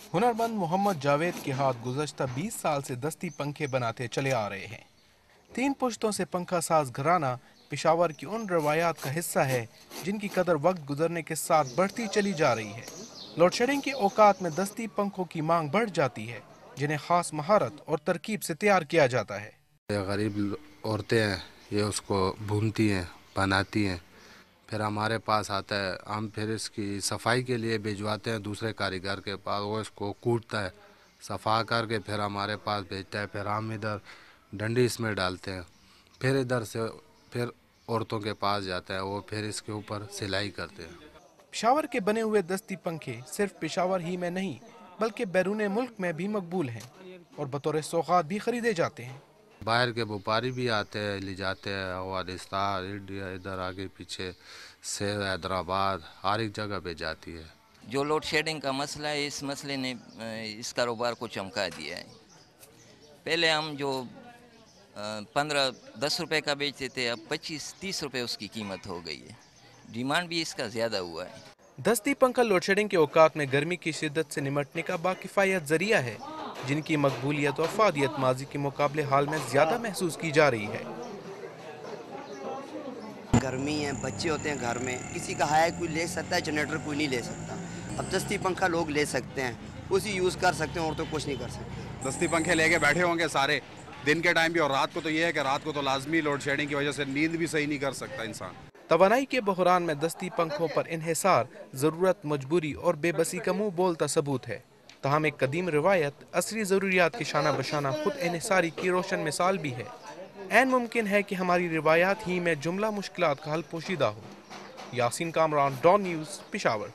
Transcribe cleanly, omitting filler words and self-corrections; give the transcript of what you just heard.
हुनरमंद मोहम्मद जावेद के हाथ गुज़श्ता 20 साल से दस्ती पंखे बनाते चले आ रहे हैं। 3 पुश्तों से पंखा साज घराना पेशावर की उन रवायात का हिस्सा है जिनकी कदर वक्त गुजरने के साथ बढ़ती चली जा रही है। लोड शेडिंग के औकात में दस्ती पंखों की मांग बढ़ जाती है, जिन्हें खास महारत और तरकीब से तैयार किया जाता है। ये गरीब औरतें हैं, ये उसको भूनती हैं, बनाती हैं, फिर हमारे पास आता है। हम फिर इसकी सफाई के लिए भिजवाते हैं दूसरे कारीगर के पास, वो इसको कूटता है, सफा करके फिर हमारे पास भेजता है। फिर हम इधर डंडी इसमें डालते हैं, फिर इधर से फिर औरतों के पास जाता है, वो फिर इसके ऊपर सिलाई करते हैं। पेशावर के बने हुए दस्ती पंखे सिर्फ पेशावर ही में नहीं बल्कि बैरून मुल्क में भी मकबूल हैं और बतौर सौगात भी खरीदे जाते हैं। बाहर के व्यापारी भी आते हैं, ले जाते हैं। अफगानिस्तान, इंडिया, इधर आगे पीछे से हैदराबाद, हर एक जगह पे जाती है। जो लोड शेडिंग का मसला है, इस मसले ने इस कारोबार को चमका दिया है। पहले हम जो 15-10 रुपए का बेचते थे, अब 25-30 रुपए उसकी कीमत हो गई है। डिमांड भी इसका ज़्यादा हुआ है। दस्ती पंखा लोड शेडिंग के औकात में गर्मी की शिद्दत से निमटने का बाकिफ़ायत जरिया है, जिनकी मकबूलियत और अफादियत माजी के मुकाबले हाल में ज़्यादा महसूस की जा रही है। गर्मी है, बच्चे होते हैं घर में, किसी का है कोई ले सकता है, जनरेटर कोई नहीं ले सकता। अब दस्ती पंखा लोग ले सकते हैं, उसी यूज़ कर सकते हैं और तो कुछ नहीं कर सकते। दस्ती पंखे लेके बैठे होंगे सारे दिन के टाइम भी, और रात को तो ये है कि रात को तो लाजमी लोड शेडिंग की वजह से नींद भी सही नहीं कर सकता इंसान। तवानाई के बहरान में दस्ती पंखों पर इन्हिसार ज़रूरत, मजबूरी और बेबसी का मुँह बोलता सबूत है। तहम एक कदीम रिवायत असली ज़रूरियात की शाना बशाना खुद इन्हिसारी की रोशन मिसाल भी है। ऐन मुमकिन है कि हमारी रिवायात ही में जुमला मुश्किलात का हल पोशीदा हो। Yasin Kamran, Dawn News, Peshawar.